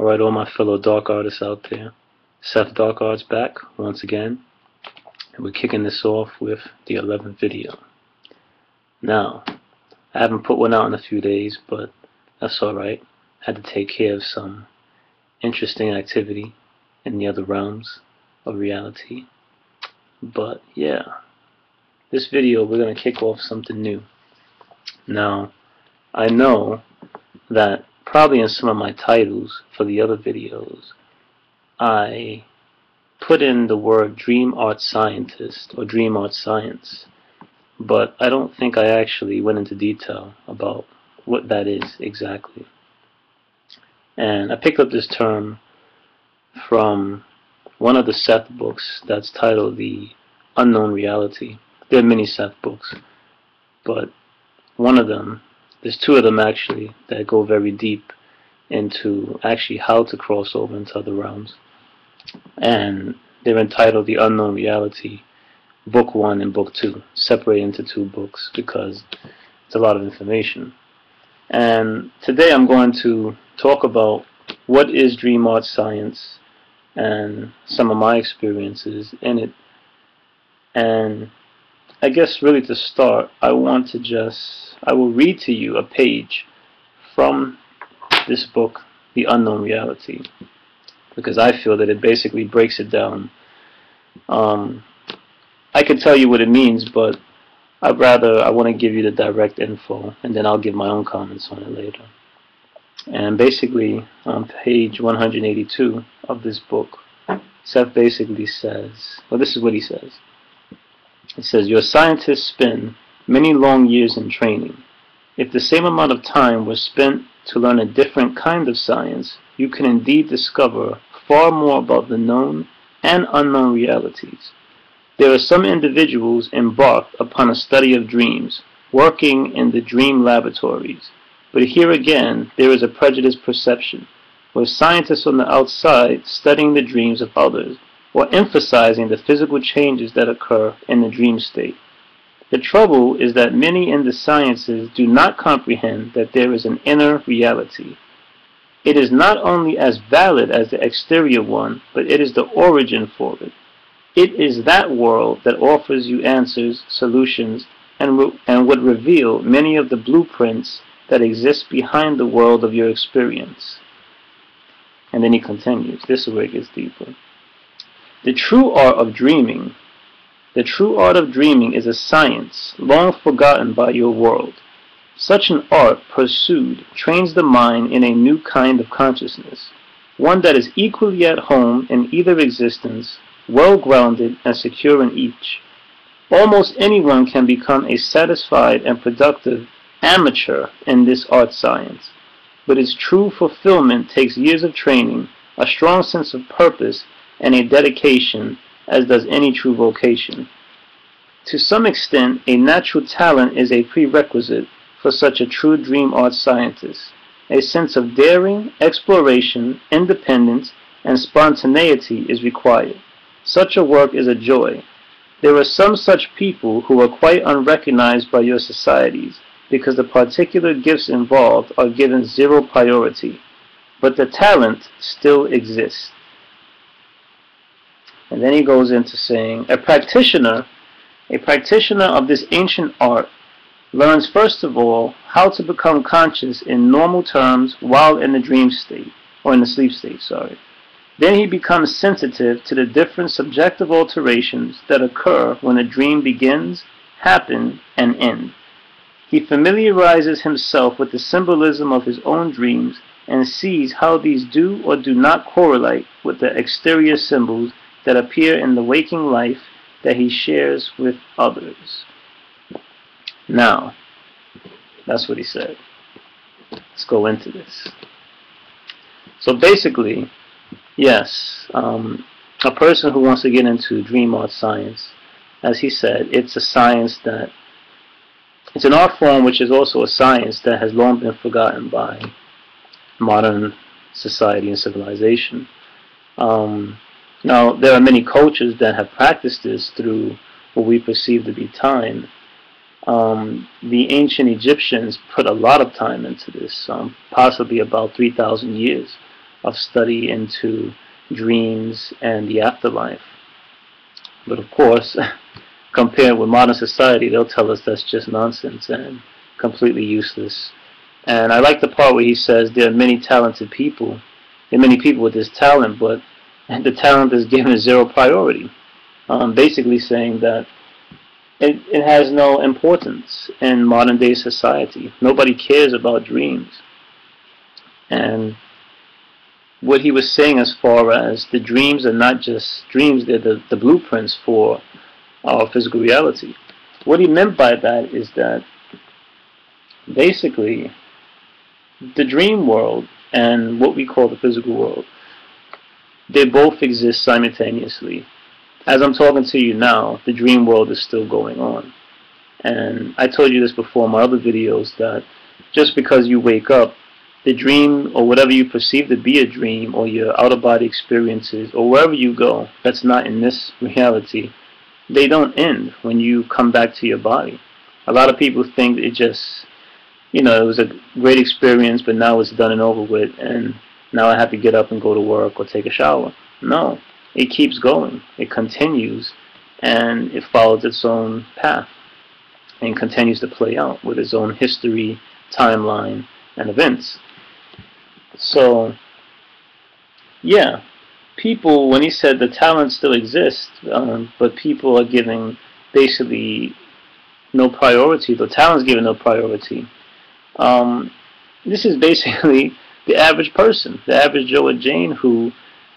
Alright, all my fellow dark artists out there. Seth Dark Arts back once again. And we're kicking this off with the 11th video. Now, I haven't put one out in a few days, but that's alright. I had to take care of some interesting activity in the other realms of reality. But yeah, this video we're going to kick off something new. Now, I know that probably in some of my titles for the other videos I put in the word dream art scientist or dream art science, but I don't think I actually went into detail about what that is exactly. And I picked up this term from one of the Seth books that's titled The Unknown Reality. There are many Seth books, but one of them, there's two of them actually that go very deep into actually how to cross over into other realms. And they're entitled The Unknown Reality, Book 1 and Book 2, separated into two books because it's a lot of information. And today I'm going to talk about what is dream art science and some of my experiences in it. And I guess really to start, I will read to you a page from this book, The Unknown Reality, because I feel that it basically breaks it down. I could tell you what it means, but I want to give you the direct info, and then I'll give my own comments on it later. And basically, on page 182 of this book, Seth basically says, well, this is what he says. It says, your scientists spend many long years in training. If the same amount of time was spent to learn a different kind of science, you can indeed discover far more about the known and unknown realities. There are some individuals embarked upon a study of dreams, working in the dream laboratories. But here again, there is a prejudiced perception, with scientists on the outside studying the dreams of others, or emphasizing the physical changes that occur in the dream state. The trouble is that many in the sciences do not comprehend that there is an inner reality. It is not only as valid as the exterior one, but it is the origin for it. It is that world that offers you answers, solutions, and would reveal many of the blueprints that exist behind the world of your experience. And then he continues. This is where it gets deeper. The true art of dreaming is a science long forgotten by your world. Such an art pursued trains the mind in a new kind of consciousness, one that is equally at home in either existence, well-grounded and secure in each. Almost anyone can become a satisfied and productive amateur in this art science, but its true fulfillment takes years of training, a strong sense of purpose, and a dedication, as does any true vocation. To some extent, a natural talent is a prerequisite for such a true dream art scientist. A sense of daring, exploration, independence, and spontaneity is required. Such a work is a joy. There are some such people who are quite unrecognized by your societies because the particular gifts involved are given zero priority, but the talent still exists. And then he goes into saying, a practitioner of this ancient art learns first of all how to become conscious in normal terms while in the dream state, or in the sleep state, sorry. Then he becomes sensitive to the different subjective alterations that occur when a dream begins, happen, and end. He familiarizes himself with the symbolism of his own dreams and sees how these do or do not correlate with the exterior symbols that appear in the waking life that he shares with others. Now, that's what he said. Let's go into this. So basically, yes, a person who wants to get into dream art science, as he said, it's a science that, it's an art form which is also a science that has long been forgotten by modern society and civilization. Now, there are many cultures that have practiced this through what we perceive to be time. The ancient Egyptians put a lot of time into this, possibly about 3,000 years. of study into dreams and the afterlife. But of course, compared with modern society, they'll tell us that's just nonsense and completely useless. And I like the part where he says there are many talented people. There are many people with this talent, but the talent is given zero priority. Basically saying that it has no importance in modern day society. Nobody cares about dreams. And what he was saying as far as the dreams are not just dreams, they're the blueprints for our physical reality. What he meant by that is that basically the dream world and what we call the physical world, they both exist simultaneously. As I'm talking to you now, the dream world is still going on. And I told you this before in my other videos, that just because you wake up, the dream or whatever you perceive to be a dream or your out-of-body experiences or wherever you go that's not in this reality, they don't end when you come back to your body. A lot of people think it just, it was a great experience, but now it's done and over with, and now I have to get up and go to work or take a shower. No, it keeps going. It continues, and it follows its own path and continues to play out with its own history, timeline, and events. So, yeah, people, when he said the talent still exists, but people are giving basically no priority, the talent's given no priority. This is basically the average person, the average Joe or Jane who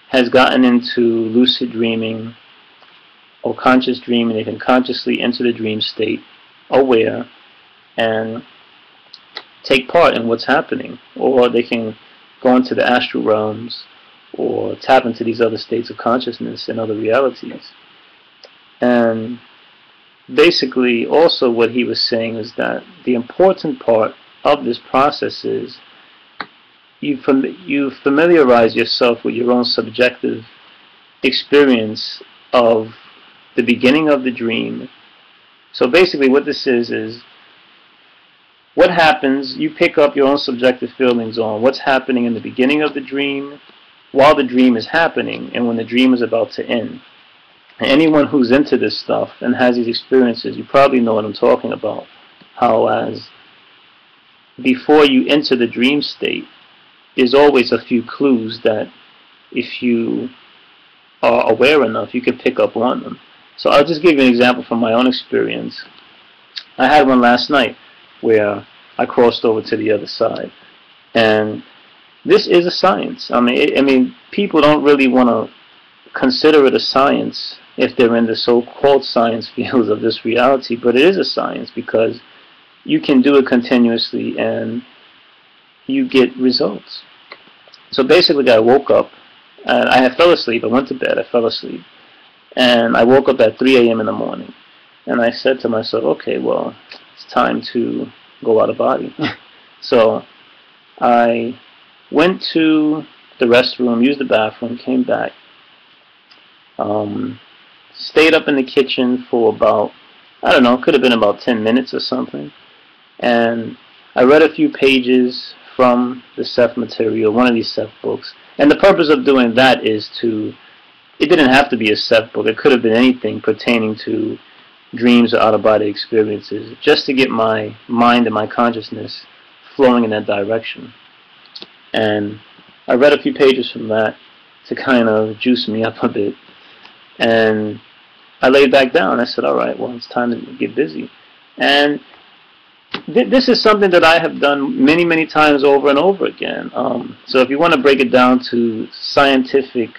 has gotten into lucid dreaming or conscious dreaming. They can consciously enter the dream state, aware, and take part in what's happening. Or they can go into the astral realms or tap into these other states of consciousness and other realities. And basically also what he was saying is that the important part of this process is you familiarize yourself with your own subjective experience of the beginning of the dream. So basically what this is what happens, you pick up your own subjective feelings on what's happening in the beginning of the dream, while the dream is happening, and when the dream is about to end. And anyone who's into this stuff and has these experiences, you probably know what I'm talking about. How as before you enter the dream state, there's always a few clues that if you are aware enough, you can pick up on them. So I'll just give you an example from my own experience. I had one last night where I crossed over to the other side. And this is a science. I mean, people don't really want to consider it a science if they're in the so-called science fields of this reality, but it is a science because you can do it continuously and you get results. So basically I woke up, and I had fell asleep. I went to bed, I fell asleep, and I woke up at 3 a.m. in the morning, and I said to myself, okay, well, it's time to go out of body. So I went to the restroom, used the bathroom, came back, stayed up in the kitchen for about, I don't know, could have been about 10 minutes or something, and I read a few pages from the Seth material, one of these Seth books. And the purpose of doing that is it didn't have to be a Seth book, it could have been anything pertaining to dreams or out-of-body experiences, just to get my mind and my consciousness flowing in that direction. And I read a few pages from that to kind of juice me up a bit. And I laid back down. I said, all right, well, it's time to get busy. And this is something that I have done many, many times over and over again. So if you want to break it down to scientific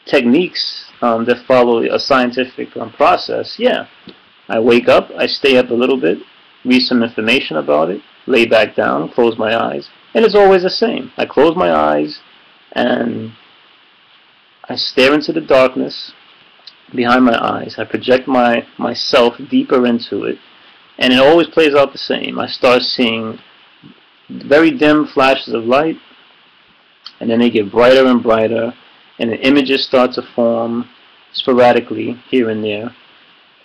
techniques that follow a scientific process, yeah. I wake up, I stay up a little bit, read some information about it, lay back down, close my eyes, and it's always the same. I close my eyes and I stare into the darkness behind my eyes. I project myself deeper into it, and it always plays out the same. I start seeing very dim flashes of light, and then they get brighter and brighter, and the images start to form sporadically here and there.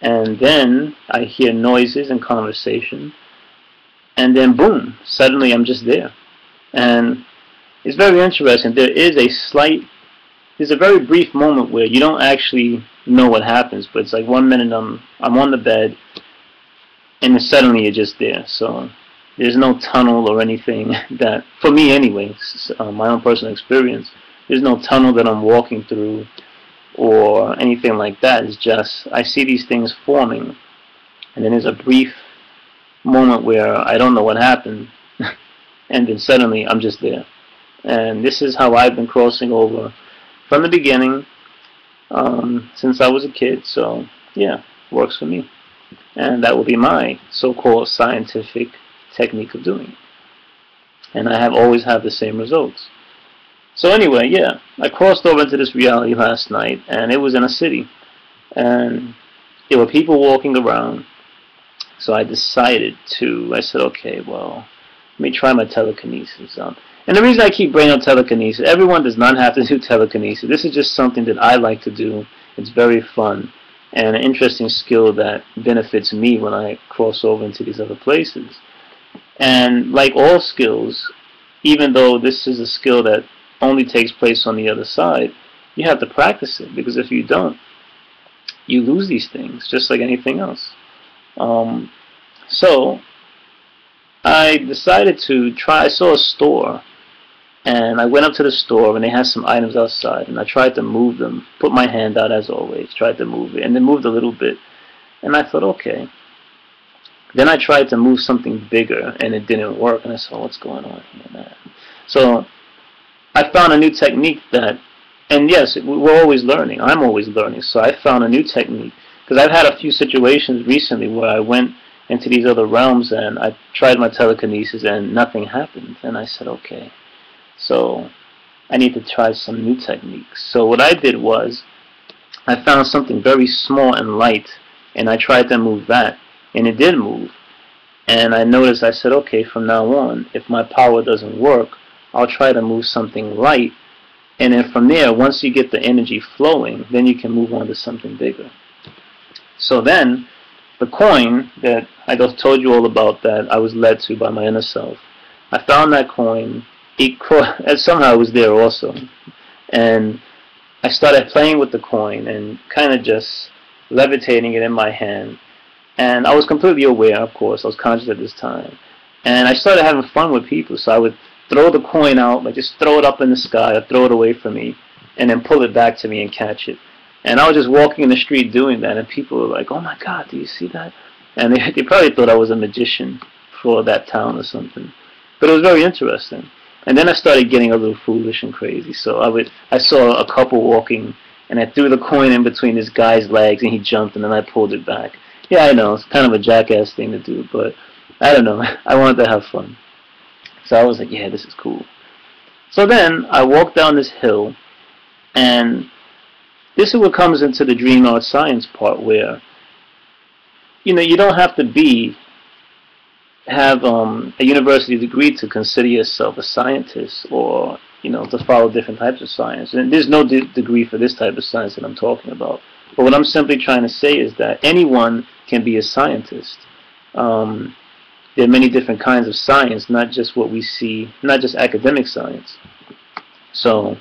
And then I hear noises and conversation, and then boom, suddenly I'm just there. And it's very interesting. There's a very brief moment where you don't actually know what happens, but it's like 1 minute I'm on the bed, and then suddenly you're just there. So there's no tunnel or anything that, for me anyway, my own personal experience, there's no tunnel that I'm walking through or anything like that. It's just, I see these things forming, and then there's a brief moment where I don't know what happened, and then suddenly I'm just there. And this is how I've been crossing over from the beginning, since I was a kid. So yeah, works for me. And that will be my so-called scientific technique of doing it. And I have always had the same results. So anyway, yeah, I crossed over into this reality last night, and it was in a city. And there were people walking around. So I said, okay, well, let me try my telekinesis. And the reason I keep bringing up telekinesis, everyone does not have to do telekinesis. This is just something that I like to do. It's very fun and an interesting skill that benefits me when I cross over into these other places. And like all skills, even though this is a skill that only takes place on the other side, you have to practice it, because if you don't, you lose these things, just like anything else. So I decided to try. I saw a store, and I went up to the store, and they had some items outside, and I tried to move them, put my hand out as always, tried to move it, and then moved a little bit, and I thought, okay. Then I tried to move something bigger, and it didn't work, and I said, what's going on here, man? So I found a new technique that, and yes, we're always learning. I'm always learning, so I found a new technique, because I've had a few situations recently where I went into these other realms, and I tried my telekinesis, and nothing happened, and I said, okay. So I need to try some new techniques. So what I did was I found something very small and light, and I tried to move that, and it did move. And I noticed, I said, okay, from now on, if my power doesn't work, I'll try to move something light, and then from there, once you get the energy flowing, then you can move on to something bigger. So then the coin that I just told you all about, that I was led to by my inner self, I found that coin. Somehow it was there also, and I started playing with the coin and kind of just levitating it in my hand, and I was completely aware, of course, I was conscious at this time, and I started having fun with people. So I would throw the coin out, like just throw it up in the sky or throw it away from me, and then pull it back to me and catch it. And I was just walking in the street doing that, and people were like, oh my God, do you see that? And they probably thought I was a magician for that town or something, but it was very interesting. And then I started getting a little foolish and crazy. So I saw a couple walking, and I threw the coin in between this guy's legs, and he jumped, and then I pulled it back. Yeah, I know, it's kind of a jackass thing to do, but I don't know. I wanted to have fun. So I was like, yeah, this is cool. So then I walked down this hill, and this is what comes into the dream art science part, where, you know, you don't have to have a university degree to consider yourself a scientist, or, you know, to follow different types of science. And there's no degree for this type of science that I'm talking about. But what I'm simply trying to say is that anyone can be a scientist. There are many different kinds of science, not just what we see, not just academic science. So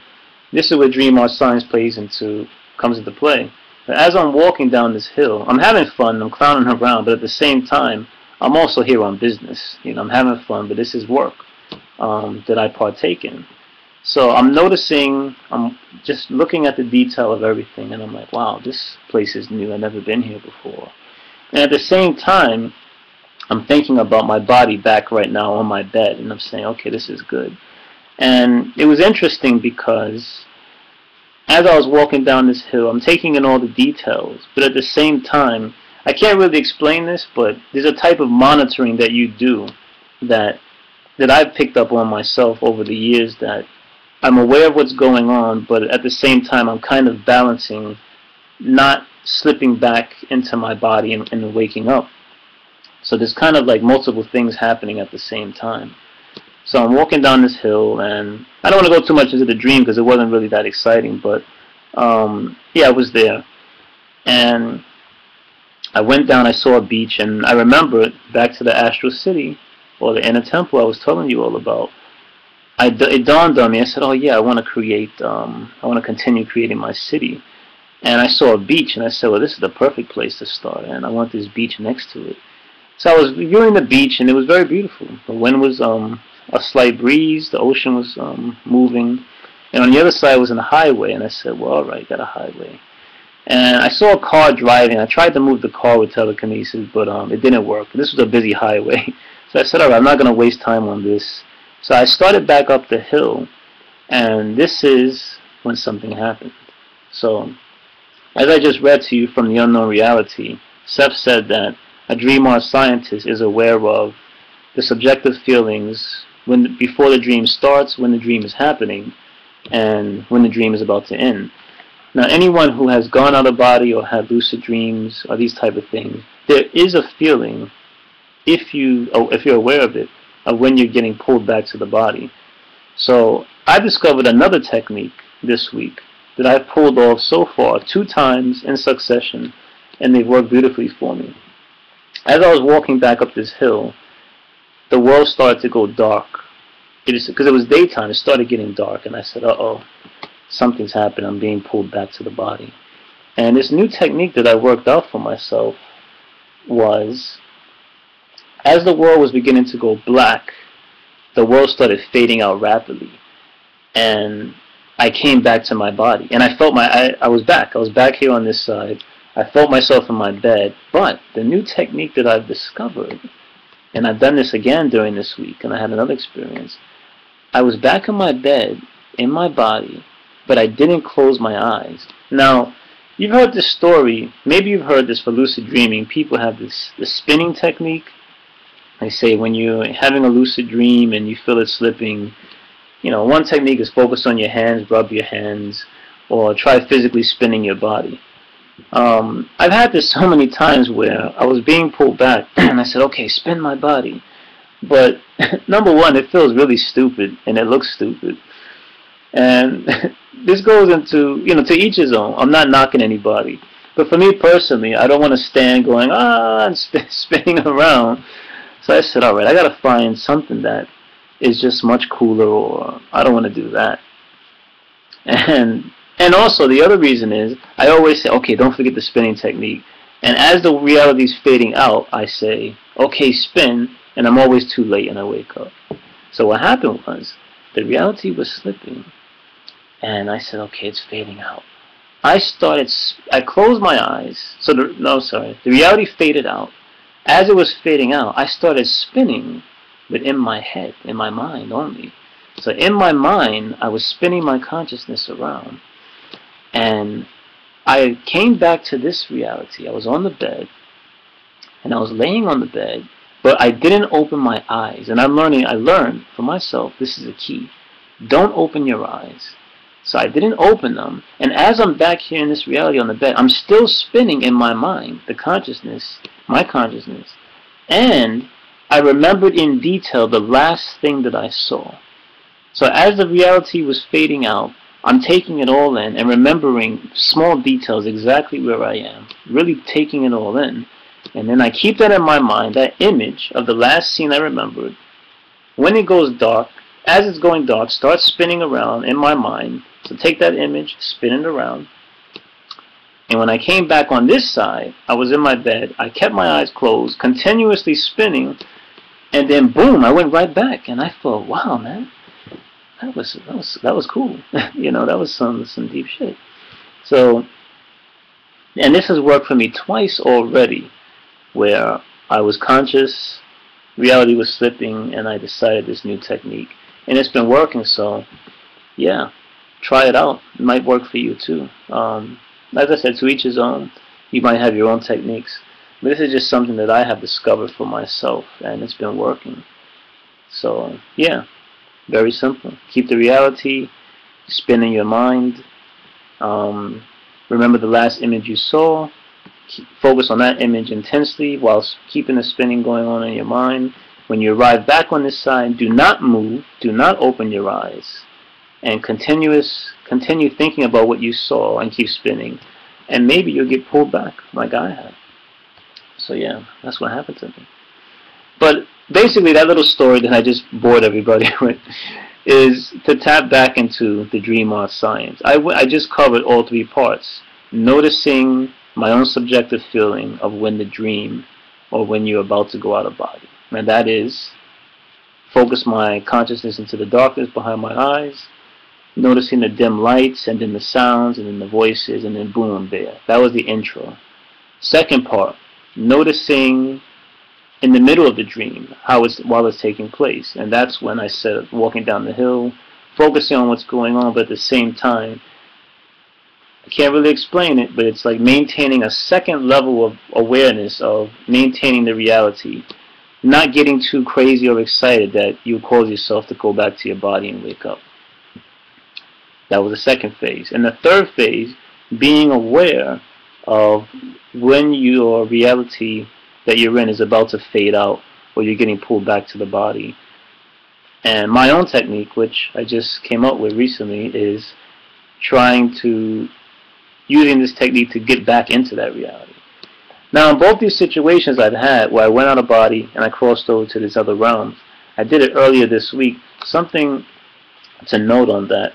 this is where dream art science comes into play. But as I'm walking down this hill, I'm having fun, I'm clowning around, but at the same time, I'm also here on business. You know, I'm having fun, but this is work that I partake in. So I'm noticing, I'm just looking at the detail of everything, and I'm like, wow, this place is new. I've never been here before. And at the same time, I'm thinking about my body back right now on my bed, and I'm saying, okay, this is good. And it was interesting because as I was walking down this hill, I'm taking in all the details, but at the same time, I can't really explain this, but there's a type of monitoring that you do that I've picked up on myself over the years, that I'm aware of what's going on, but at the same time I'm kind of balancing, not slipping back into my body and waking up. So there's kind of like multiple things happening at the same time. So I'm walking down this hill, and I don't want to go too much into the dream because it wasn't really that exciting, but yeah, I was there. And I went down, I saw a beach, and I remembered back to the Astral City, or the inner temple I was telling you all about. it dawned on me. I said, oh yeah, I want to create, I want to continue creating my city. And I saw a beach, and I said, well, this is the perfect place to start, and I want this beach next to it. So I was viewing the beach, and it was very beautiful. The wind was a slight breeze, the ocean was moving, and on the other side was a highway, and I said, well, all right, got a highway. And I saw a car driving. I tried to move the car with telekinesis, but it didn't work. This was a busy highway. So I said, all right, I'm not going to waste time on this. So I started back up the hill, and this is when something happened. So, as I just read to you from The Unknown Reality, Seth said that a dream art scientist is aware of the subjective feelings before the dream starts, when the dream is happening, and when the dream is about to end. Now, anyone who has gone out of body or had lucid dreams or these type of things, there is a feeling, if you're aware of it, of when you're getting pulled back to the body. So I discovered another technique this week that I've pulled off so far 2 times in succession, and they've worked beautifully for me. As I was walking back up this hill, the world started to go dark. Because it was daytime, it started getting dark, and I said, uh-oh, something's happened. I'm being pulled back to the body. And this new technique that I worked out for myself was, as the world was beginning to go black, the world started fading out rapidly. And I came back to my body. And I felt I was back. I was back here on this side. I felt myself in my bed. But the new technique that I've discovered, and I've done this again during this week, and I had another experience, I was back in my bed, in my body, but I didn't close my eyes. Now, you've heard this story, maybe you've heard this for lucid dreaming. People have the spinning technique. They say when you're having a lucid dream and you feel it slipping, you know, one technique is focus on your hands, rub your hands, or try physically spinning your body. I've had this so many times where I was being pulled back and I said, okay, spin my body. But number one, it feels really stupid and it looks stupid. And this goes into, you know, to each his own. I'm not knocking anybody. But for me personally, I don't want to stand going, and spinning around. So I said, all right, I got to find something that is just much cooler, or I don't want to do that. And also, the other reason is, I always say, okay, don't forget the spinning technique. And as the reality is fading out, I say, okay, spin, and I'm always too late and I wake up. So what happened was, the reality was slipping. And I said, okay, it's fading out. I closed my eyes. So the reality faded out. As it was fading out, I started spinning, but in my head, in my mind only. So in my mind, I was spinning my consciousness around. And I came back to this reality. I was on the bed, and I was laying on the bed, but I didn't open my eyes. And I learned for myself, this is a key. Don't open your eyes. So I didn't open them, and as I'm back here in this reality on the bed, I'm still spinning in my mind, the consciousness, my consciousness, and I remembered in detail the last thing that I saw. So as the reality was fading out, I'm taking it all in and remembering small details, exactly where I am, really taking it all in, and then I keep that in my mind, that image of the last scene I remembered. When it goes dark, as it's going dark, start spinning around in my mind. So take that image, spin it around. And when I came back on this side, I was in my bed. I kept my eyes closed, continuously spinning, and then boom, I went right back. And I thought, wow, man, that was cool. You know, that was some deep shit. So, and this has worked for me twice already, where I was conscious, reality was slipping, and I decided this new technique. And it's been working, so yeah, try it out. It might work for you too. As I said, to each his own. You might have your own techniques. But this is just something that I have discovered for myself, and it's been working. So yeah, very simple. Keep the reality, spin in your mind. Remember the last image you saw. Focus on that image intensely whilst keeping the spinning going on in your mind. When you arrive back on this side, do not move, do not open your eyes, and continue thinking about what you saw and keep spinning, and maybe you'll get pulled back like I have. So yeah, that's what happened to me. But basically, that little story that I just bored everybody with, is to tap back into the dream art science. I just covered all three parts. Noticing my own subjective feeling of when the dream or when you're about to go out of body. And that is focus my consciousness into the darkness behind my eyes, noticing the dim lights and then the sounds and then the voices, and then boom, there. That was the intro. Second part, noticing in the middle of the dream while it's taking place. And that's when I said walking down the hill, focusing on what's going on, but at the same time, I can't really explain it, but it's like maintaining a second level of awareness of maintaining the reality, not getting too crazy or excited that you cause yourself to go back to your body and wake up. That was the second phase. And the third phase, being aware of when your reality that you're in is about to fade out or you're getting pulled back to the body. And my own technique, which I just came up with recently, is using this technique to get back into that reality. Now, in both these situations I've had where I went out of body and I crossed over to these other realms, I did it earlier this week. Something to note on that.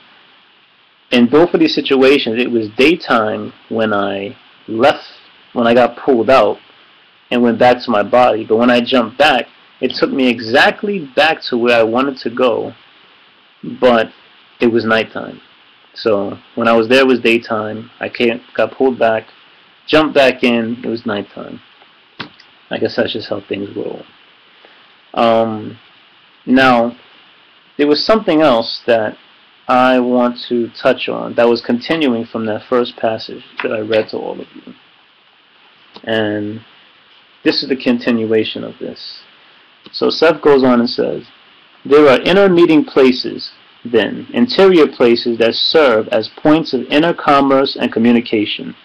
In both of these situations, it was daytime when I got pulled out and went back to my body. But when I jumped back, it took me exactly back to where I wanted to go, but it was nighttime. So when I was there, it was daytime. I got pulled back, jumped back in, it was nighttime. I guess that's just how things roll. Now, there was something else that I want to touch on that was continuing from that first passage that I read to all of you. And this is the continuation of this. So Seth goes on and says, there are inner meeting places, then, interior places that serve as points of inner commerce and communication.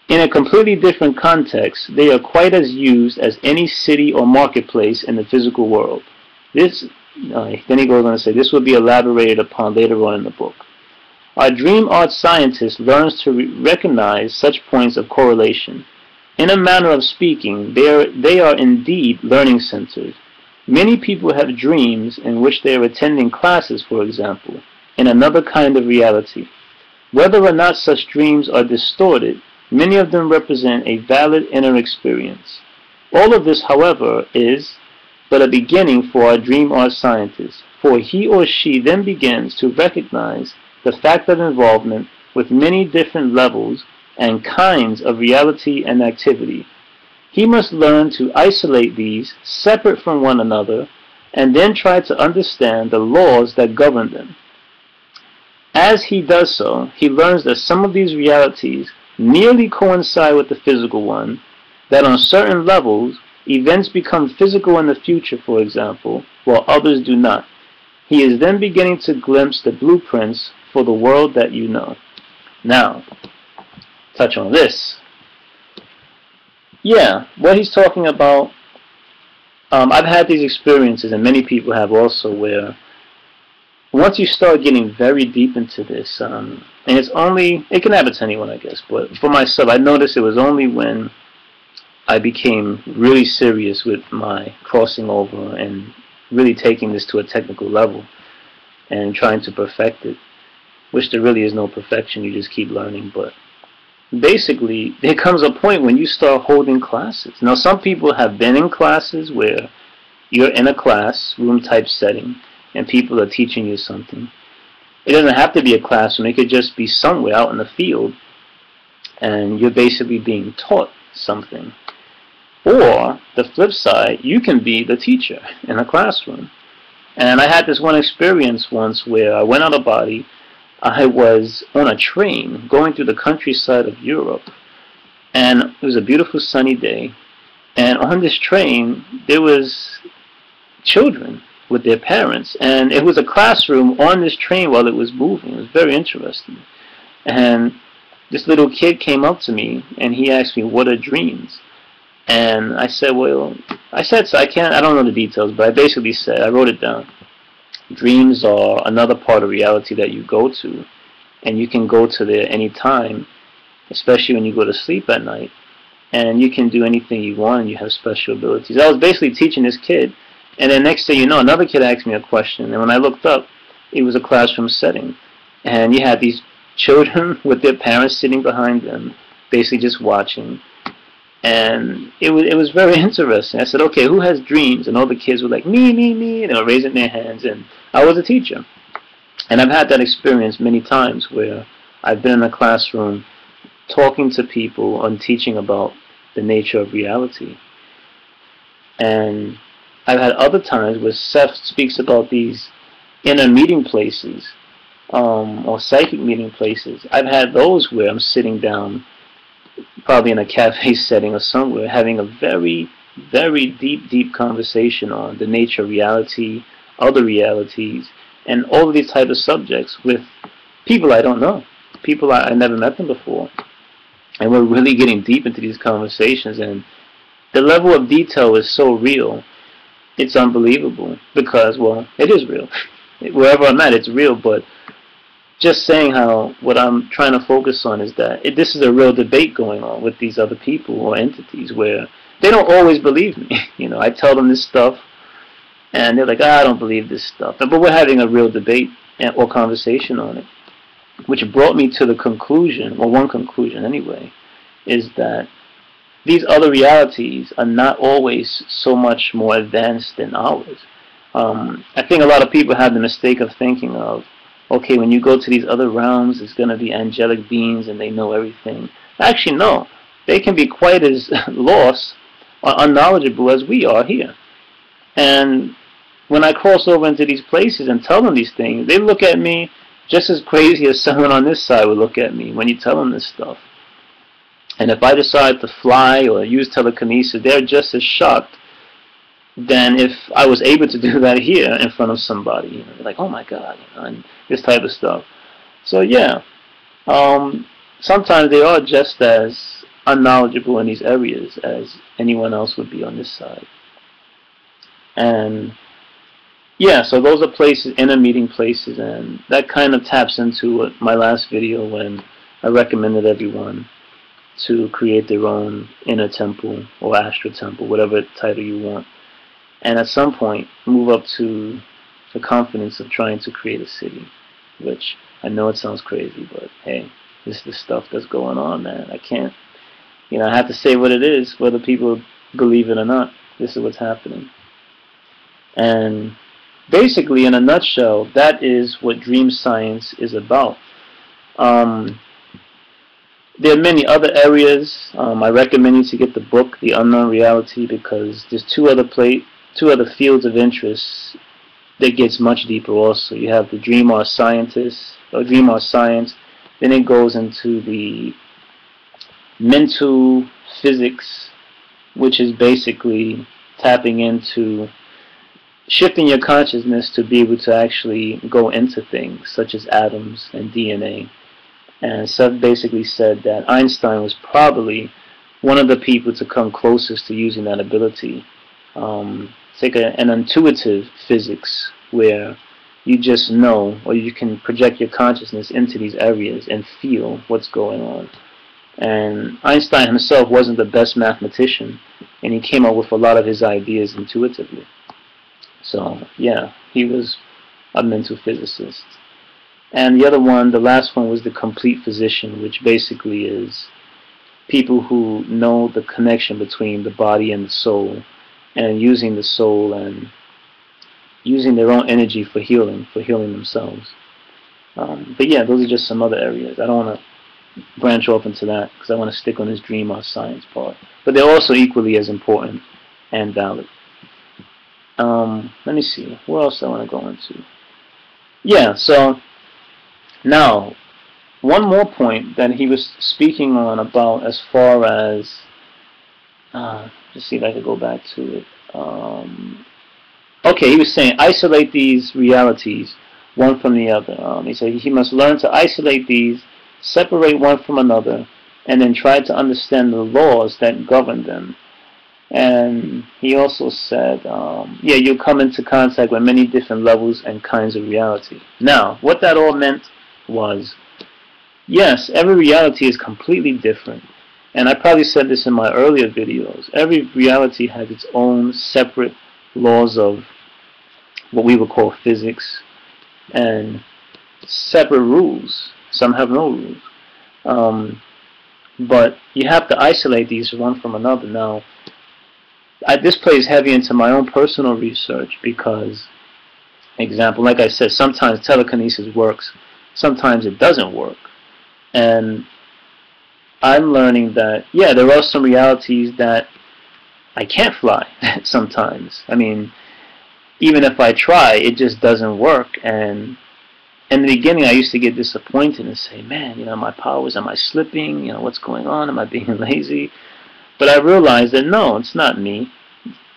In a completely different context, they are quite as used as any city or marketplace in the physical world. Then he goes on to say, this will be elaborated upon later on in the book. Our dream art scientist learns to recognize such points of correlation. In a manner of speaking, they are indeed learning centers. Many people have dreams in which they are attending classes, for example, in another kind of reality. Whether or not such dreams are distorted, many of them represent a valid inner experience. All of this, however, is but a beginning for our dream art scientist, for he or she then begins to recognize the fact of involvement with many different levels and kinds of reality and activity. He must learn to isolate these separate from one another and then try to understand the laws that govern them. As he does so, he learns that some of these realities nearly coincide with the physical one, that on certain levels, events become physical in the future, for example, while others do not. He is then beginning to glimpse the blueprints for the world that you know. Now, touch on this. Yeah, what he's talking about, I've had these experiences, and many people have also, where once you start getting very deep into this, and it can happen to anyone, I guess, but for myself, I noticed it was only when I became really serious with my crossing over and really taking this to a technical level and trying to perfect it, which there really is no perfection, you just keep learning, but basically, there comes a point when you start holding classes. Now, some people have been in classes where you're in a classroom type setting and people are teaching you something. It doesn't have to be a classroom. It could just be somewhere out in the field and you're basically being taught something. Or, the flip side, you can be the teacher in a classroom. And I had this one experience once where I went out of body. I was on a train going through the countryside of Europe, and it was a beautiful sunny day, and on this train there was children with their parents, and it was a classroom on this train while it was moving. It was very interesting. And this little kid came up to me and he asked me, what are dreams? And I said, so I don't know the details, but I basically said, I wrote it down. Dreams are another part of reality that you go to, and you can go to there any time, especially when you go to sleep at night, and you can do anything you want and you have special abilities. I was basically teaching this kid, and then next thing you know, another kid asked me a question, and when I looked up, it was a classroom setting, and you had these children with their parents sitting behind them, basically just watching. And it was very interesting. I said, okay, who has dreams? And all the kids were like, me, me, me. They were raising their hands, and I was a teacher. And I've had that experience many times where I've been in a classroom talking to people and teaching about the nature of reality. And I've had other times where Seth speaks about these inner meeting places, or psychic meeting places. I've had those where I'm sitting down, probably in a cafe setting or somewhere, having a very, very deep conversation on the nature of reality, other realities, and all of these type of subjects with people I don't know, people I never met them before. And we're really getting deep into these conversations, and the level of detail is so real, it's unbelievable, because, well, it is real. Wherever I'm at, it's real, but just saying how what I'm trying to focus on is that this is a real debate going on with these other people or entities where they don't always believe me. You know, I tell them this stuff, and they're like, I don't believe this stuff. But we're having a real debate or conversation on it, which brought me to the conclusion, or one conclusion anyway, is that these other realities are not always so much more advanced than ours. I think a lot of people have the mistake of thinking of, okay, when you go to these other realms, it's going to be angelic beings and they know everything. Actually, no. They can be quite as lost or unknowledgeable as we are here. And when I cross over into these places and tell them these things, they look at me just as crazy as someone on this side would look at me when you tell them this stuff. And if I decide to fly or use telekinesis, they're just as shocked than if I was able to do that here in front of somebody. You know, they're like, oh my God, you know, and this type of stuff. So yeah, sometimes they are just as unknowledgeable in these areas as anyone else would be on this side. And yeah, so those are places, inner meeting places, and that kind of taps into my last video when I recommended everyone to create their own inner temple or astral temple, whatever title you want, and at some point move up to the confidence of trying to create a city, which I know it sounds crazy, but hey, this is the stuff that's going on, man. I can't, you know, I have to say what it is, whether people believe it or not. This is what's happening. And basically, in a nutshell, that is what dream science is about. There are many other areas. I recommend you to get the book, The Unknown Reality, because there's two other fields of interest that gets much deeper also. You have the Dream Art Scientist, or Dream Art Science, then it goes into the mental physics, which is basically tapping into shifting your consciousness to be able to actually go into things such as atoms and DNA. And Seth basically said that Einstein was probably one of the people to come closest to using that ability. It's like an intuitive physics where you just know, or you can project your consciousness into these areas and feel what's going on. And Einstein himself wasn't the best mathematician, and he came up with a lot of his ideas intuitively. So yeah, he was a mental physicist. And the other one, the last one, was the complete physician, which basically is people who know the connection between the body and the soul, and using the soul and using their own energy for healing themselves. But yeah, those are just some other areas. I don't want to branch off into that because I want to stick on this dream art science part. But they're also equally as important and valid. Let me see, where else I want to go into. Yeah, so now, one more point that he was speaking on about as far as, let's see if I can go back to it. Okay, he was saying isolate these realities one from the other. He said he must learn to isolate these, separate one from another, and then try to understand the laws that govern them. And he also said, yeah, you'll come into contact with many different levels and kinds of reality. Now, what that all meant was, yes, every reality is completely different. And I probably said this in my earlier videos. Every reality has its own separate laws of what we would call physics, and separate rules. Some have no rules. But you have to isolate these one from another. Now, this plays heavy into my own personal research because, example, like I said, sometimes telekinesis works, sometimes it doesn't work. And I'm learning that, yeah, there are some realities that I can't fly sometimes. I mean, even if I try, it just doesn't work. And in the beginning, I used to get disappointed and say, man, my powers, am I slipping? What's going on? Am I being lazy? But I realized that no, it's not me.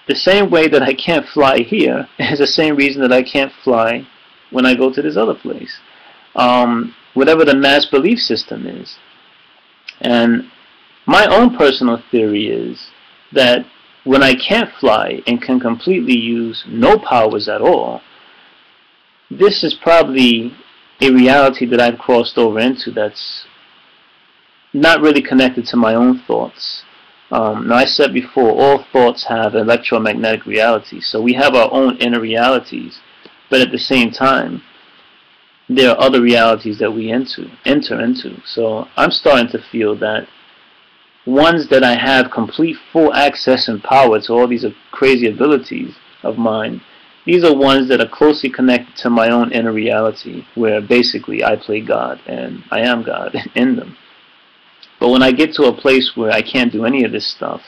The same way that I can't fly here is the same reason that I can't fly when I go to this other place. Whatever the mass belief system is. And my own personal theory is that when I can't fly and can completely use no powers at all, this is probably a reality that I've crossed over into that's not really connected to my own thoughts. Now, I said before, all thoughts have electromagnetic realities, so we have our own inner realities, but at the same time, there are other realities that we enter into. So I'm starting to feel that ones that I have complete full access and power to all these crazy abilities of mine, these are ones that are closely connected to my own inner reality, where basically I play God and I am God in them. But when I get to a place where I can't do any of this stuff,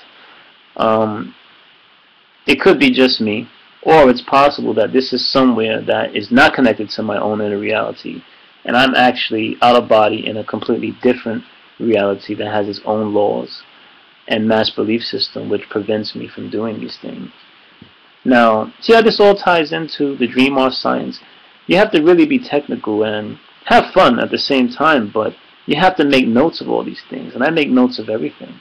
it could be just me, or it's possible that this is somewhere that is not connected to my own inner reality, and I'm actually out of body in a completely different reality that has its own laws and mass belief system, which prevents me from doing these things. Now, see how this all ties into the dream art science? You have to really be technical and have fun at the same time, but you have to make notes of all these things, and I make notes of everything.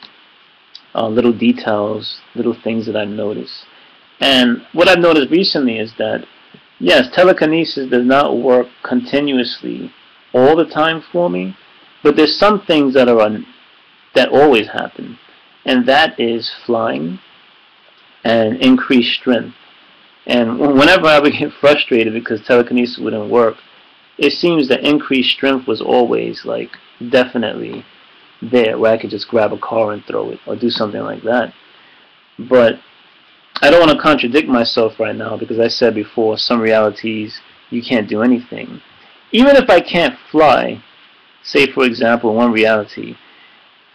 Little details, little things that I've noticed. And what I've noticed recently is that, yes, telekinesis does not work continuously all the time for me, but there's some things that always happen, and that is flying and increased strength. And whenever I would get frustrated because telekinesis wouldn't work, it seems that increased strength was always like definitely there, where I could just grab a car and throw it or do something like that. But I don't want to contradict myself right now, because I said before, some realities you can't do anything. Even if I can't fly, say for example one reality,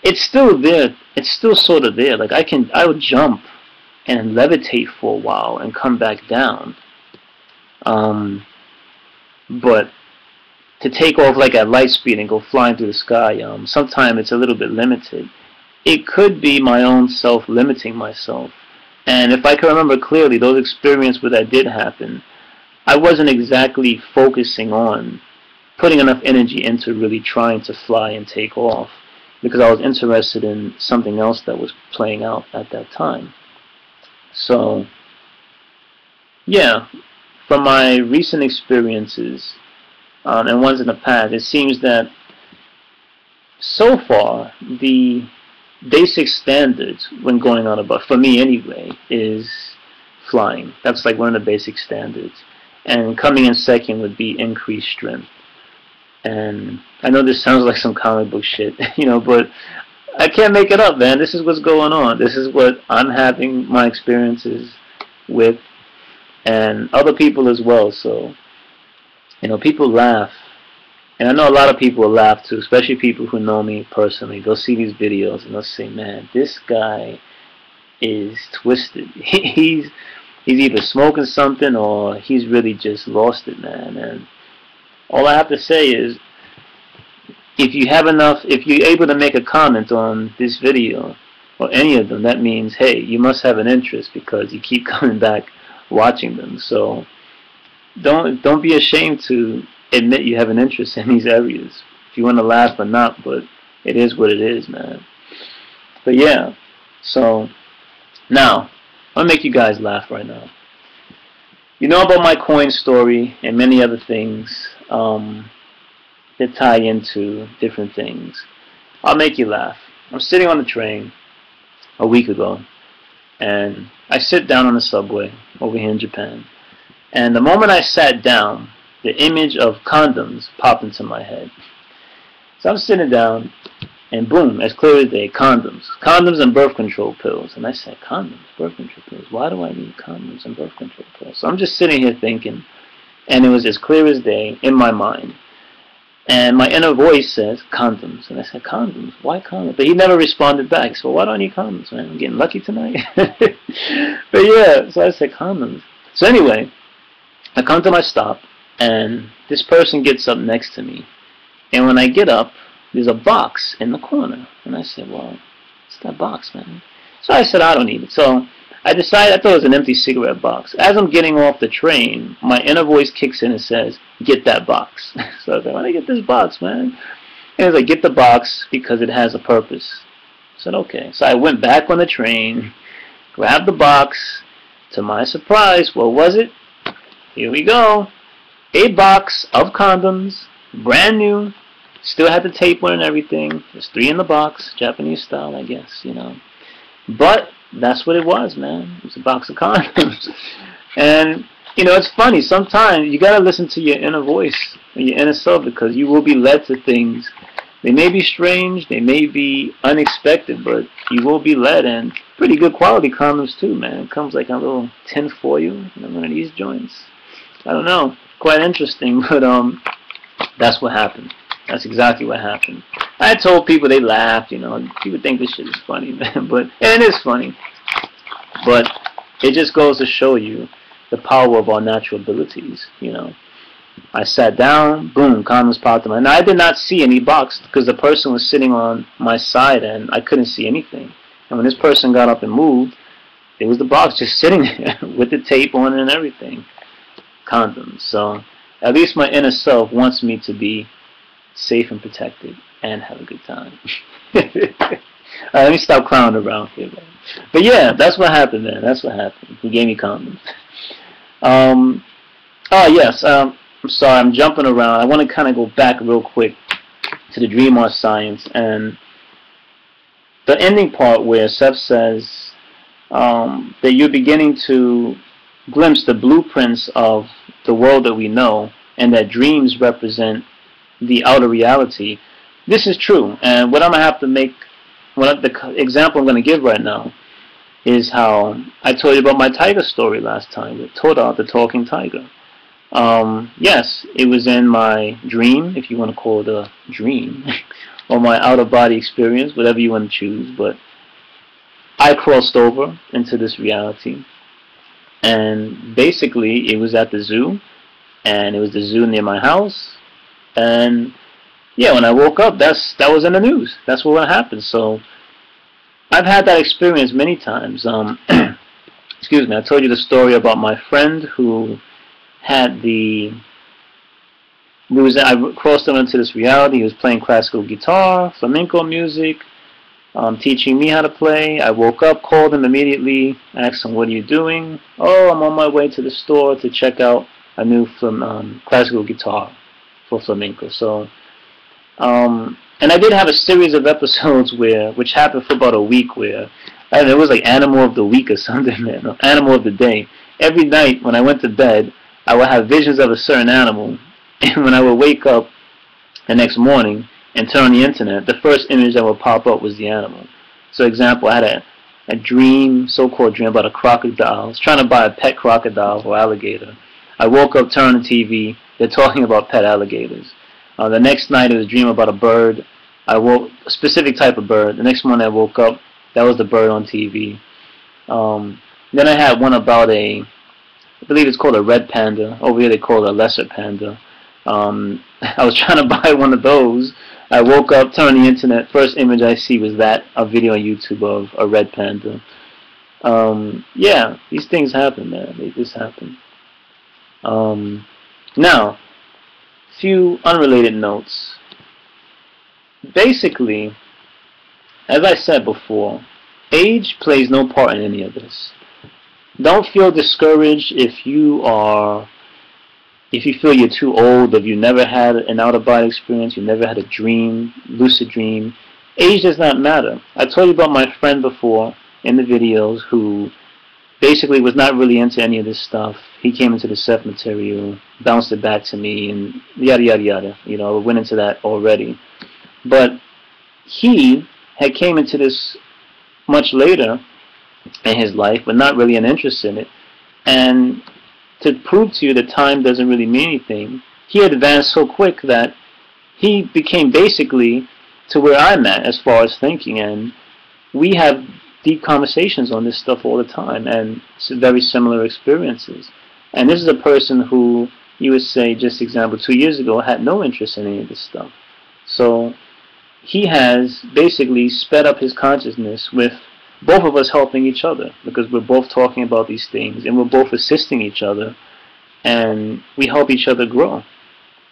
it's still there. It's still sort of there. Like I would jump and levitate for a while and come back down. But to take off like at light speed and go flying through the sky, sometimes it's a little bit limited. It could be my own self limiting myself. And if I can remember clearly, those experiences where that did happen, I wasn't exactly focusing on putting enough energy into really trying to fly and take off, because I was interested in something else that was playing out at that time. So, yeah, from my recent experiences and ones in the past, it seems that so far the basic standards when going on about, for me anyway, is flying. That's like one of the basic standards. And coming in second would be increased strength. And I know this sounds like some comic book shit, but I can't make it up, man. This is what's going on. This is what I'm having my experiences with, and other people as well. So, people laugh. And I know a lot of people will laugh too, especially people who know me personally. They'll see these videos and they'll say, man, this guy is twisted. He's either smoking something or he's really just lost it, man. And all I have to say is, if you're able to make a comment on this video or any of them, that means, hey, you must have an interest, because you keep coming back watching them. So don't be ashamed to admit you have an interest in these areas. If you want to laugh or not, but it is what it is, man. But yeah, so now I'll make you guys laugh right now. You know about my coin story and many other things that tie into different things. I'll make you laugh. I'm sitting on the train a week ago, and I sit down on the subway over here in Japan. And the moment I sat down, the image of condoms popped into my head. So I'm sitting down, and boom, as clear as day, condoms. Condoms and birth control pills. And I said, condoms, birth control pills? Why do I need condoms and birth control pills? So I'm just sitting here thinking, and it was as clear as day in my mind. And my inner voice says, condoms. And I said, condoms? Why condoms? But he never responded back. So why do I need condoms, man? I'm getting lucky tonight. But yeah, so I said, condoms. So anyway, I come to my stop, and this person gets up next to me. And when I get up, there's a box in the corner. And I said, well, what's that box, man? So I said, I don't need it. So I decided, I thought it was an empty cigarette box. As I'm getting off the train, my inner voice kicks in and says, get that box. So I was like, why did I get this box, man? And it's like, get the box because it has a purpose. I said, okay. So I went back on the train, grabbed the box. To my surprise, what was it? Here we go. A box of condoms, brand new. Still had the tape on and everything. There's 3 in the box, Japanese style, I guess, you know. But that's what it was, man. It was a box of condoms. And, you know, it's funny. Sometimes you got to listen to your inner voice, your inner self, because you will be led to things. They may be strange, they may be unexpected, but you will be led. And pretty good quality condoms, too, man. It comes like a little tin foil, you know, one of these joints. I don't know. Quite interesting, but that's what happened. That's exactly what happened. I told people, they laughed, you know. People think this shit is funny, man. But, and it is funny. But it just goes to show you the power of our natural abilities, you know. I sat down, boom, condoms popped in my. Now I did not see any box because the person was sitting on my side and I couldn't see anything. And when this person got up and moved, there was the box just sitting there with the tape on it and everything. Condoms. So at least my inner self wants me to be safe and protected and have a good time. Let me stop clowning around here, man. But yeah, that's what happened, man. That's what happened. He gave me condoms. Oh yes. I'm sorry, I'm jumping around. I want to kind of go back real quick to the dream art science and the ending part where Seth says that you're beginning to glimpse the blueprints of the world that we know and that dreams represent the outer reality. This is true. And what I'm going to have to make, the example I'm going to give right now is how I told you about my tiger story last time with Toda, the talking tiger. Yes, it was in my dream, if you want to call it a dream, or my out-of-body experience, whatever you want to choose, but I crossed over into this reality, and basically it was at the zoo, and it was the zoo near my house, and yeah, when I woke up, that was in the news. That's what happened. So I've had that experience many times. Excuse me, I told you the story about my friend who had I crossed him into this reality. He was playing classical guitar, flamenco music, teaching me how to play. I woke up, called him immediately, asked him, what are you doing? Oh, I'm on my way to the store to check out a new classical guitar for flamenco. So, and I did have a series of episodes which happened for about a week where, I don't know, it was like Animal of the Week or something, man, or Animal of the Day. Every night when I went to bed, I would have visions of a certain animal, and when I would wake up the next morning and turn on the internet, the first image that would pop up was the animal. So, example, I had a dream, so-called dream, about a crocodile. I was trying to buy a pet crocodile or alligator. I woke up, turned on the TV, they're talking about pet alligators. The next night, it was a dream about a bird. I woke, a specific type of bird. The next morning, I woke up, that was the bird on TV. Then I had one about I believe it's called a red panda. Over here they call it a lesser panda. I was trying to buy one of those. I woke up, turned on the internet. First image I see was a video on YouTube of a red panda. Yeah, these things happen, man. They just happen. Now, few unrelated notes. Basically, as I said before, age plays no part in any of this. Don't feel discouraged if you feel you're too old, if you never had an out-of-body experience, you never had a dream, lucid dream. Age does not matter. I told you about my friend before in the videos who basically was not really into any of this stuff. He came into the Seth material, bounced it back to me, and yada yada yada. You know, went into that already. But he had came into this much later in his life, but not really an interest in it. And to prove to you that time doesn't really mean anything, he advanced so quick that he became basically to where I'm at as far as thinking, and we have deep conversations on this stuff all the time, and very similar experiences. And this is a person who, you would say, just example, 2 years ago had no interest in any of this stuff. So he has basically sped up his consciousness with both of us helping each other, because we're both talking about these things and we're both assisting each other, and we help each other grow.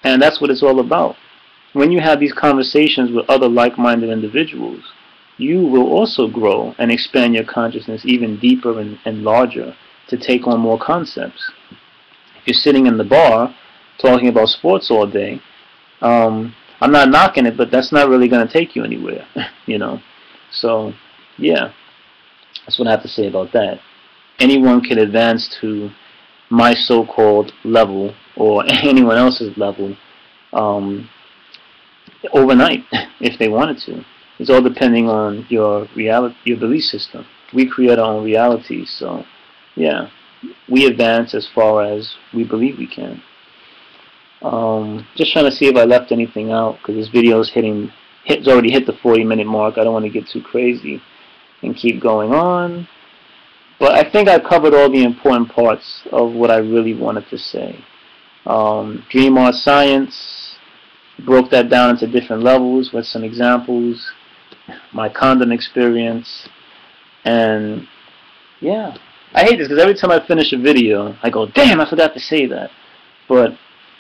And that's what it's all about. When you have these conversations with other like-minded individuals, you will also grow and expand your consciousness even deeper and larger to take on more concepts. If you're sitting in the bar talking about sports all day, I'm not knocking it, but that's not really going to take you anywhere, you know. So, yeah, that's what I have to say about that. Anyone can advance to my so-called level or anyone else's level overnight if they wanted to. It's all depending on your reality, your belief system. We create our own reality, so yeah, we advance as far as we believe we can. Just trying to see if I left anything out, because this video is it's already hit the 40-minute mark. I don't want to get too crazy and keep going on. But I think I covered all the important parts of what I really wanted to say. Dream art science, broke that down into different levels with some examples, my condom experience, and yeah. I hate this because every time I finish a video, I go, damn, I forgot to say that. But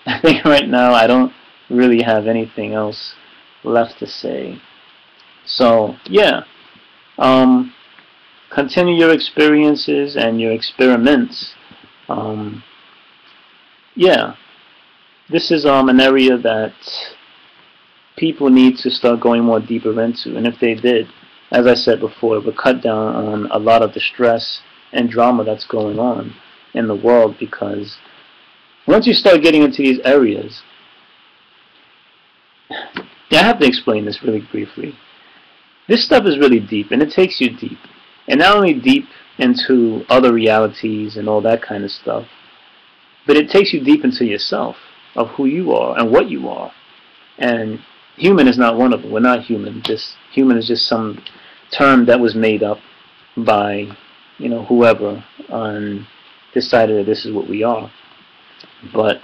I think right now I don't really have anything else left to say. So, yeah. Continue your experiences and your experiments. Yeah. This is an area that people need to start going more deeper into. And if they did, as I said before, it would cut down on a lot of the stress and drama that's going on in the world, because once you start getting into these areas, yeah, I have to explain this really briefly. This stuff is really deep, and it takes you deep. And not only deep into other realities and all that kind of stuff, but it takes you deep into yourself, of who you are and what you are. And human is not one of them. We're not human. Human is just some term that was made up by, you know, whoever and decided that this is what we are. But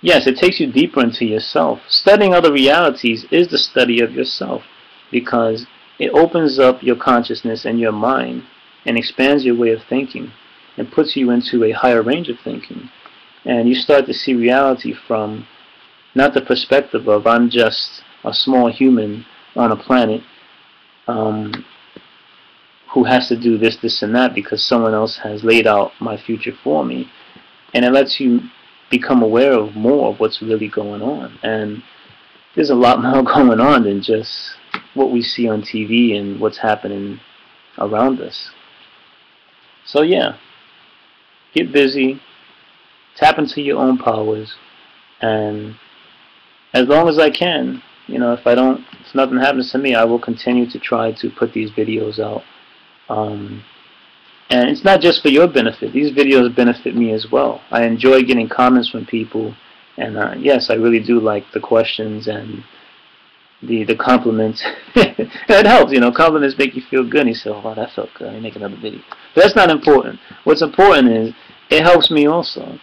yes, it takes you deeper into yourself. Studying other realities is the study of yourself, because it opens up your consciousness and your mind and expands your way of thinking and puts you into a higher range of thinking. And you start to see reality from not the perspective of I'm just a small human on a planet who has to do this, this, and that because someone else has laid out my future for me. And it lets you become aware of more of what's really going on. And there's a lot more going on than just what we see on TV and what's happening around us. So yeah, get busy, tap into your own powers, and as long as I can, you know, if nothing happens to me, I will continue to try to put these videos out. And it's not just for your benefit. These videos benefit me as well. I enjoy getting comments from people, and yes, I really do like the questions and the compliments. It helps, you know. Compliments make you feel good, and you say, oh, wow, that felt good. Let me make another video. But that's not important. What's important is it helps me also,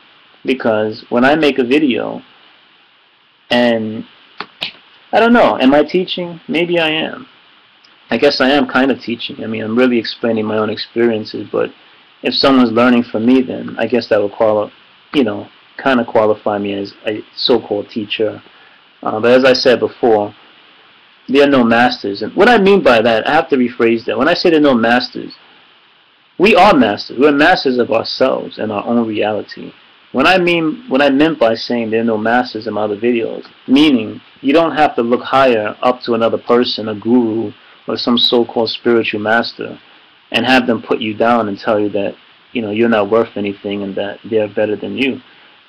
because when I make a video, and I don't know, am I teaching? Maybe I am. I guess I am kind of teaching. I mean, I'm really explaining my own experiences, but if someone's learning from me, then I guess that would kind of qualify me as a so-called teacher. But as I said before, there are no masters. And what I mean by that, I have to rephrase that. When I say there are no masters, we are masters. We're masters of ourselves and our own reality. What I meant by saying there are no masters in my other videos, meaning you don't have to look higher up to another person, a guru, or some so-called spiritual master, and have them put you down and tell you that you're not worth anything and that they're better than you.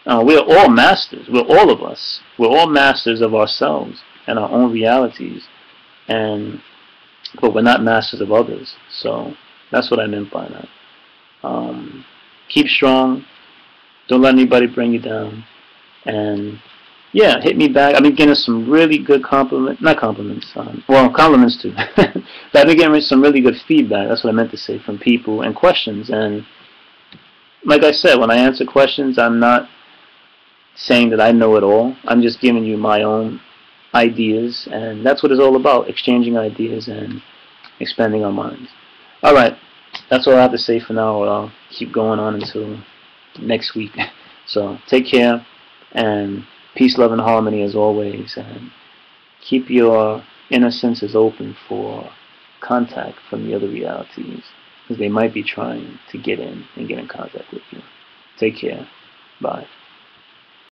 We're all masters. We're all of us. We're all masters of ourselves and our own realities, but we're not masters of others. So that's what I meant by that. Keep strong. Don't let anybody bring you down. And yeah, hit me back. I've been getting some really good compliments. Not compliments. Compliments too. But I've been getting some really good feedback. That's what I meant to say, from people, and questions. And like I said, when I answer questions, I'm not saying that I know it all. I'm just giving you my own ideas, and that's what it's all about, exchanging ideas and expanding our minds. Alright, that's all I have to say for now. I'll keep going on until next week. So take care, and peace, love, and harmony as always, and keep your inner senses open for contact from the other realities, because they might be trying to get in and get in contact with you. Take care. Bye.